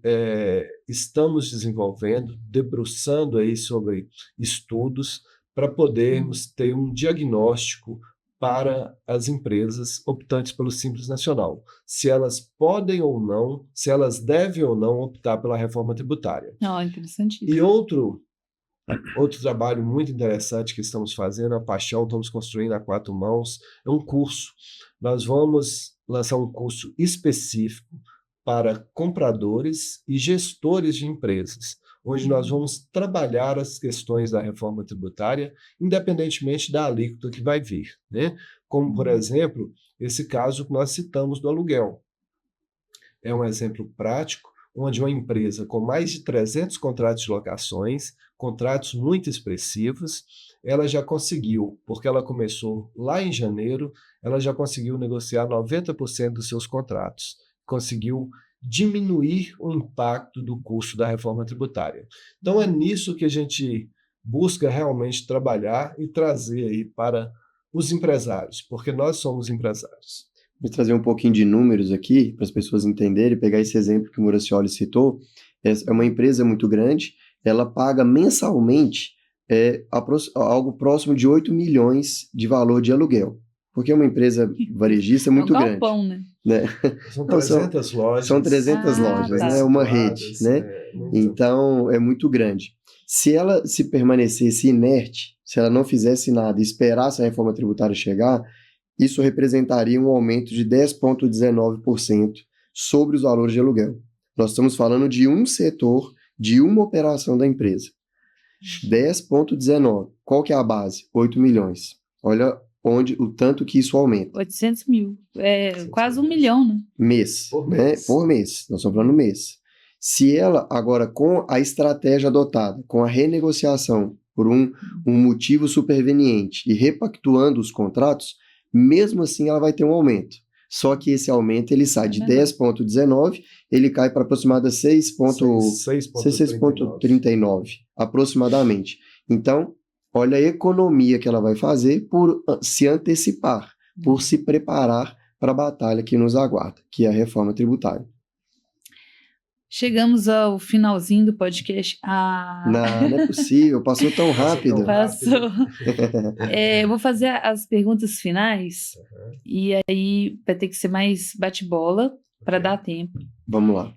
estamos desenvolvendo, debruçando aí sobre estudos, para podermos ter um diagnóstico para as empresas optantes pelo Simples Nacional, se elas podem ou não, se elas devem ou não optar pela reforma tributária. Interessantíssimo. E outro trabalho muito interessante que estamos fazendo, a paixão, estamos construindo a 4 mãos, é um curso. Nós vamos lançar um curso específico para compradores e gestores de empresas, onde nós vamos trabalhar as questões da reforma tributária, independentemente da alíquota que vai vir, né? Como, por exemplo, esse caso que nós citamos do aluguel. É um exemplo prático, onde uma empresa com mais de 300 contratos de locações, contratos muito expressivos, ela já conseguiu, porque ela começou lá em janeiro, ela já conseguiu negociar 90% dos seus contratos, conseguiu diminuir o impacto do custo da reforma tributária. Então é nisso que a gente busca realmente trabalhar e trazer aí para os empresários, porque nós somos empresários. Vou trazer um pouquinho de números aqui para as pessoas entenderem, pegar esse exemplo que o Muracioli citou. É uma empresa muito grande ela paga mensalmente algo próximo de 8 milhões de valor de aluguel, porque é uma empresa varejista muito grande. Galpão, né? São 300 lojas. São 300 lojas, né? Uma rede, né? Então, é muito grande. Se ela se permanecesse inerte, se ela não fizesse nada e esperasse a reforma tributária chegar, isso representaria um aumento de 10,19% sobre os valores de aluguel. Nós estamos falando de um setor, de uma operação da empresa. 10,19%. Qual que é a base? 8 milhões. Olha o tanto que isso aumenta. 800 mil. É quase 1 milhão, né? Mês. Por mês. Nós estamos falando mês. Se ela, agora, com a estratégia adotada, com a renegociação por um motivo superveniente e repactuando os contratos, mesmo assim ela vai ter um aumento. Só que esse aumento ele sai de 10,19, ele cai para aproximadamente 6,39 aproximadamente. Então, olha a economia que ela vai fazer por se antecipar, por se preparar para a batalha que nos aguarda, que é a reforma tributária. Chegamos ao finalzinho do podcast. Não é possível, passou tão rápido. Passou. Eu vou fazer as perguntas finais, e aí vai ter que ser mais bate-bola para dar tempo. Vamos lá.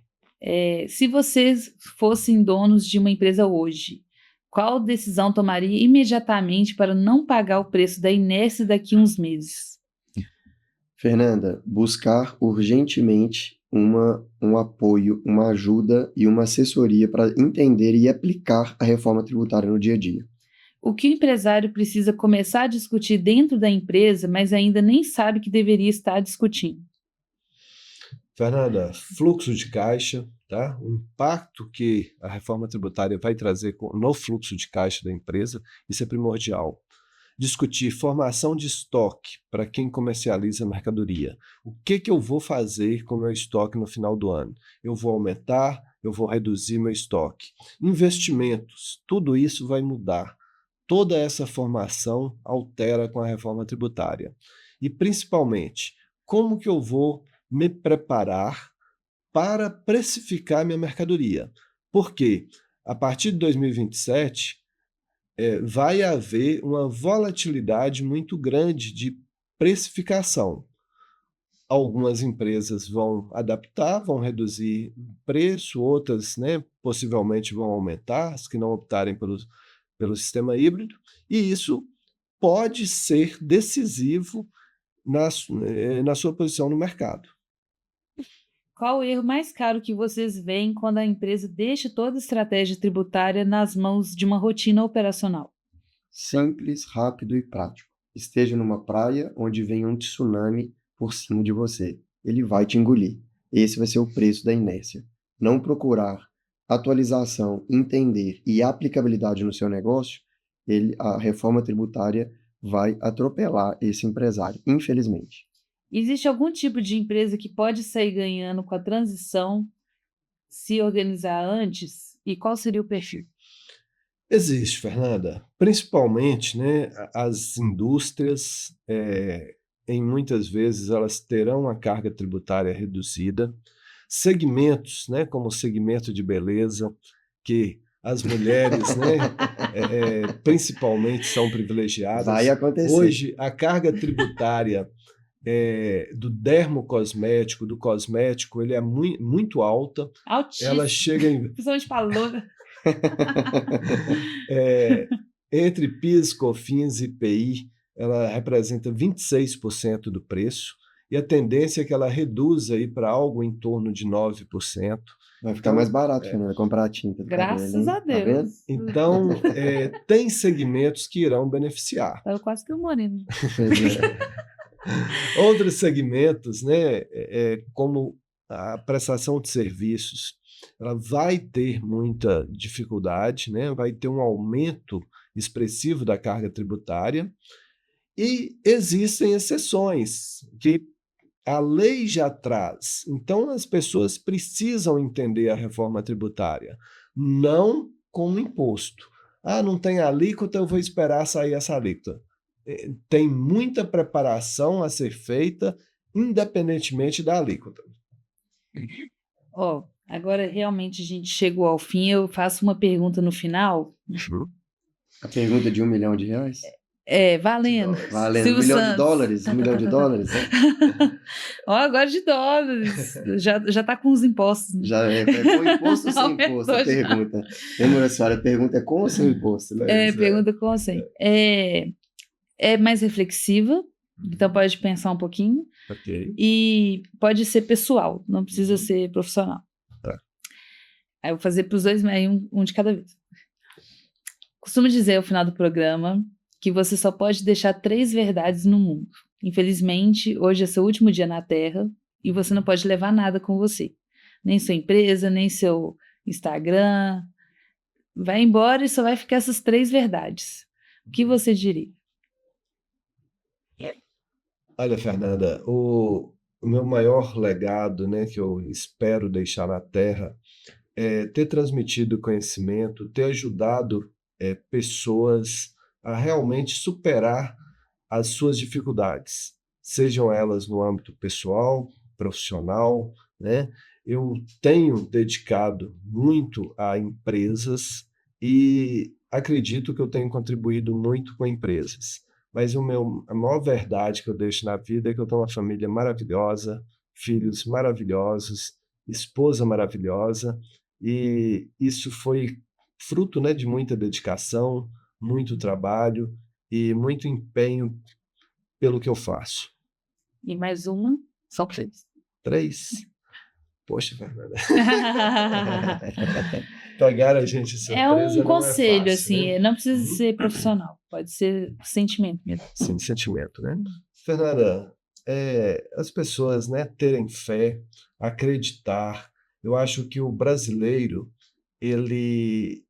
Se vocês fossem donos de uma empresa hoje, qual decisão tomaria imediatamente para não pagar o preço da inércia daqui a uns meses? Fernanda, buscar urgentemente um apoio, uma ajuda e uma assessoria para entender e aplicar a reforma tributária no dia a dia. O que o empresário precisa começar a discutir dentro da empresa, mas ainda nem sabe que deveria estar discutindo? Fernanda, fluxo de caixa, tá? O impacto que a reforma tributária vai trazer no fluxo de caixa da empresa, isso é primordial. Discutir formação de estoque para quem comercializa mercadoria. O que eu vou fazer com o meu estoque no final do ano? Eu vou aumentar, eu vou reduzir meu estoque. Investimentos, tudo isso vai mudar. Toda essa formação altera com a reforma tributária. E, principalmente, como que eu vou me preparar para precificar minha mercadoria? Porque, a partir de 2027, vai haver uma volatilidade muito grande de precificação. Algumas empresas vão adaptar, vão reduzir o preço, outras, possivelmente vão aumentar, as que não optarem pelo sistema híbrido, e isso pode ser decisivo na sua posição no mercado. Qual o erro mais caro que vocês veem quando a empresa deixa toda a estratégia tributária nas mãos de uma rotina operacional? Simples, rápido e prático. Esteja numa praia onde vem um tsunami por cima de você. Ele vai te engolir. Esse vai ser o preço da inércia. Não procurar atualização, entender e aplicabilidade no seu negócio, a reforma tributária vai atropelar esse empresário, infelizmente. Existe algum tipo de empresa que pode sair ganhando com a transição, se organizar antes? E qual seria o perfil? Existe, Fernanda. Principalmente, as indústrias, em muitas vezes, elas terão a carga tributária reduzida. Segmentos, como o segmento de beleza, que as mulheres, principalmente, são privilegiadas. Vai acontecer. Hoje, a carga tributária do dermocosmético, do cosmético, ele é muito alta. Altíssimo. Ela chega em... Principalmente para loura. Entre PIS, COFINS e IPI, ela representa 26% do preço, e a tendência é que ela reduza para algo em torno de 9%. Vai ficar mais barato, Fernanda, comprar a tinta. Graças a Deus. Tá, então, tem segmentos que irão beneficiar. Eu quase que eu moreno. Outros segmentos, como a prestação de serviços, ela vai ter muita dificuldade, vai ter um aumento expressivo da carga tributária, e existem exceções que a lei já traz. Então, as pessoas precisam entender a reforma tributária, não como imposto. Não tem alíquota, eu vou esperar sair essa alíquota. Tem muita preparação a ser feita, independentemente da alíquota. Agora, realmente, a gente chegou ao fim. Eu faço uma pergunta no final. A pergunta de R$1 milhão? Valendo. Valendo. Silvio $1 milhão, Santos. $1 milhão, né? Ó, agora de dólares. Já tá com os impostos. Já é com imposto ou sem Aumentou imposto? A já. pergunta. Lembra, senhora, a pergunta é com ou sem imposto, né? Pergunta com assim. É mais reflexiva, então pode pensar um pouquinho. Ok. E pode ser pessoal, não precisa ser profissional. Tá. Aí eu vou fazer para os dois, mas um de cada vez. Costumo dizer ao final do programa que você só pode deixar 3 verdades no mundo. Infelizmente, hoje é seu último dia na Terra e você não pode levar nada com você. Nem sua empresa, nem seu Instagram. Vai embora e só vai ficar essas 3 verdades. O que você diria? Olha, Fernanda, o meu maior legado, né, que eu espero deixar na Terra é ter transmitido conhecimento, ter ajudado pessoas a realmente superar as suas dificuldades, sejam elas no âmbito pessoal, profissional, né? Eu tenho dedicado muito a empresas e acredito que eu tenho contribuído muito com empresas. Mas a maior verdade que eu deixo na vida é que eu tenho uma família maravilhosa, filhos maravilhosos, esposa maravilhosa, e isso foi fruto, né, de muita dedicação, muito trabalho e muito empenho pelo que eu faço. E mais uma? Só 3. 3? Poxa, Fernanda. Pegar a gente surpresa É um não conselho, é fácil, assim, né? não precisa ser profissional, pode ser sentimento mesmo. Sim, sentimento, né? Fernanda, as pessoas, né, terem fé, acreditar. Eu acho que o brasileiro, ele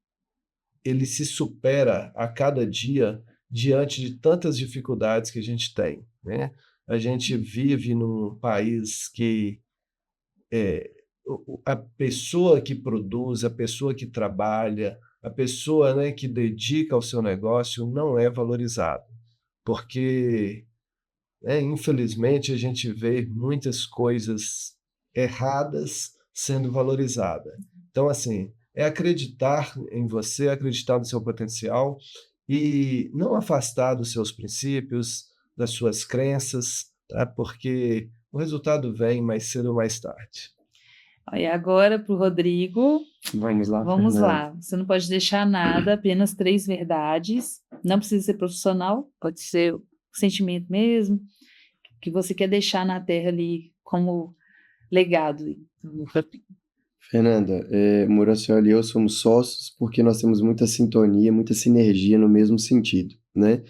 se supera a cada dia diante de tantas dificuldades que a gente tem, né? A gente vive num país que a pessoa que produz, a pessoa que trabalha, a pessoa, né, que dedica ao seu negócio não é valorizada, porque, né, infelizmente a gente vê muitas coisas erradas sendo valorizadas. Então, assim, é acreditar em você, acreditar no seu potencial e não afastar dos seus princípios, das suas crenças, tá? Porque o resultado vem mais cedo ou mais tarde. E agora para o Rodrigo. Vamos lá, Vamos Fernanda. lá. Você não pode deixar nada, apenas 3 verdades. Não precisa ser profissional, pode ser sentimento mesmo, que você quer deixar na Terra ali como legado. Fernanda, Muracioli e eu somos sócios porque nós temos muita sintonia, muita sinergia no mesmo sentido, né?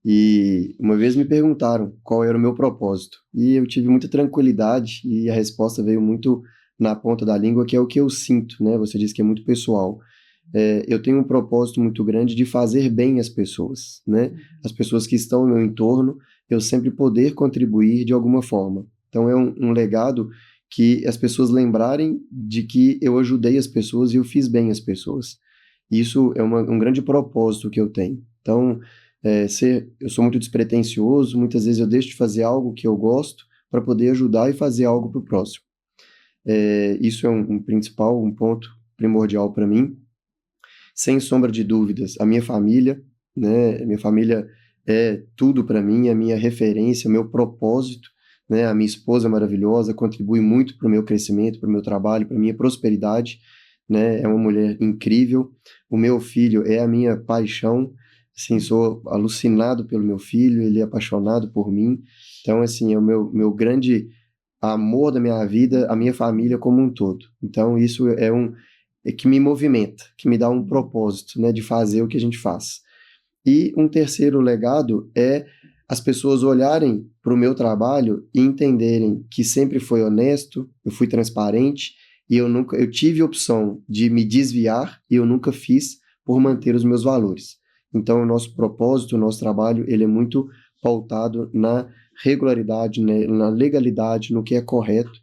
E uma vez me perguntaram qual era o meu propósito, e eu tive muita tranquilidade, e a resposta veio muito na ponta da língua, que é o que eu sinto, né? Você disse que é muito pessoal. Eu tenho um propósito muito grande de fazer bem às pessoas, né? As pessoas que estão ao meu entorno, eu sempre poder contribuir de alguma forma. Então é um legado que as pessoas lembrarem de que eu ajudei as pessoas e eu fiz bem às pessoas. Isso é um grande propósito que eu tenho. Então, eu sou muito despretensioso, muitas vezes eu deixo de fazer algo que eu gosto para poder ajudar e fazer algo para o próximo. Isso é um ponto primordial para mim. Sem sombra de dúvidas, a minha família, né? Minha família é tudo para mim, a minha referência, o meu propósito, né? A minha esposa maravilhosa contribui muito para o meu crescimento, para o meu trabalho, para a minha prosperidade, né? É uma mulher incrível. O meu filho é a minha paixão, assim, sou alucinado pelo meu filho, ele é apaixonado por mim. Então, assim, é o meu grande amor da minha vida, a minha família como um todo. Então, isso é que me movimenta, que me dá um propósito, né, de fazer o que a gente faz. E um terceiro legado é as pessoas olharem para o meu trabalho e entenderem que sempre foi honesto, eu fui transparente e eu tive opção de me desviar e eu nunca fiz por manter os meus valores. Então, o nosso propósito, o nosso trabalho, ele é muito pautado na regularidade, né, na legalidade, no que é correto.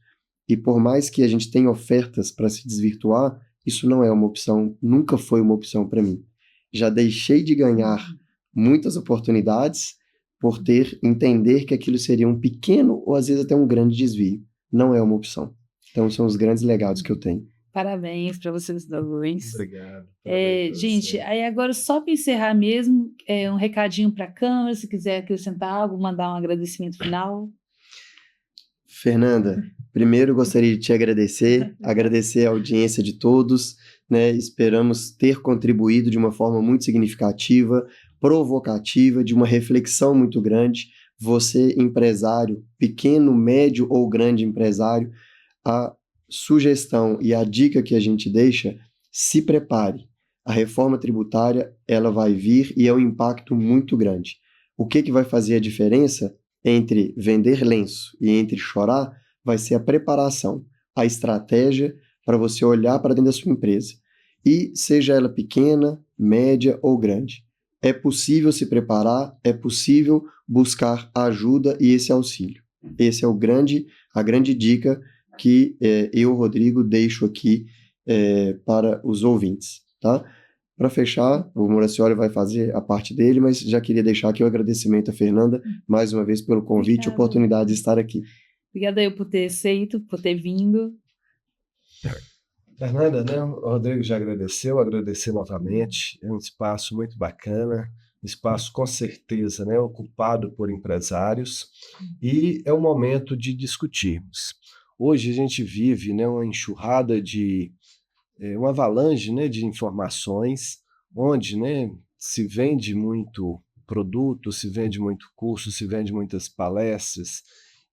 E por mais que a gente tenha ofertas para se desvirtuar, isso não é uma opção, nunca foi uma opção para mim. Já deixei de ganhar muitas oportunidades por entender que aquilo seria um pequeno ou às vezes até um grande desvio. Não é uma opção. Então são os grandes legados que eu tenho. Parabéns para vocês dois. Obrigado. Parabéns pra Gente, você. aí agora só para encerrar mesmo, um recadinho para a Câmara, se quiser acrescentar algo, mandar um agradecimento final. Fernanda, primeiro gostaria de te agradecer a audiência de todos, né? Esperamos ter contribuído de uma forma muito significativa, provocativa, de uma reflexão muito grande. Você, empresário, pequeno, médio ou grande empresário, a sugestão e a dica que a gente deixa, se prepare. A reforma tributária, ela vai vir e é um impacto muito grande. O que vai fazer a diferença entre vender lenço e entre chorar vai ser a preparação, a estratégia para você olhar para dentro da sua empresa. E seja ela pequena, média ou grande. É possível se preparar, é possível buscar ajuda e esse auxílio. Esse é a grande dica que eu, Rodrigo, deixo aqui para os ouvintes, tá? Para fechar, o Muracioli vai fazer a parte dele, mas já queria deixar aqui o agradecimento a Fernanda, mais uma vez, pelo convite e oportunidade de estar aqui. Obrigada eu por ter aceito, por ter vindo. Fernanda, né? O Rodrigo já agradeceu, agradecer novamente. É um espaço muito bacana, um espaço com certeza, né, ocupado por empresários, e é o momento de discutirmos. Hoje a gente vive, né, uma enxurrada uma avalanche, né, de informações, onde, né, se vende muito produto, se vende muito curso, se vende muitas palestras,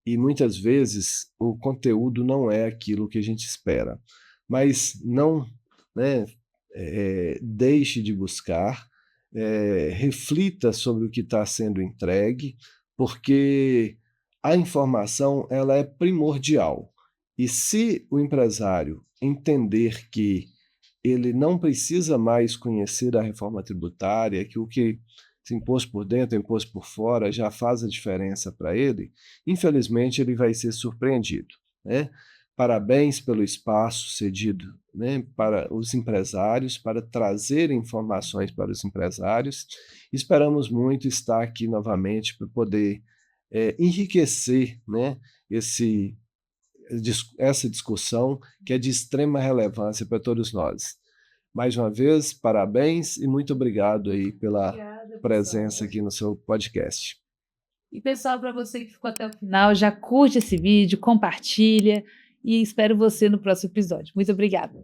e muitas vezes o conteúdo não é aquilo que a gente espera. Mas não, né, deixe de buscar, reflita sobre o que está sendo entregue, porque a informação ela é primordial. E se o empresário entender que ele não precisa mais conhecer a reforma tributária, que o que se imposto por dentro, imposto por fora, já faz a diferença para ele, infelizmente ele vai ser surpreendido, né? Parabéns pelo espaço cedido, né, para os empresários, para trazer informações para os empresários. Esperamos muito estar aqui novamente para poder enriquecer, né, essa discussão que é de extrema relevância para todos nós. Mais uma vez, parabéns e muito obrigado aí pela presença aqui no seu podcast. E pessoal, para você que ficou até o final, já curte esse vídeo, compartilha e espero você no próximo episódio. Muito obrigada.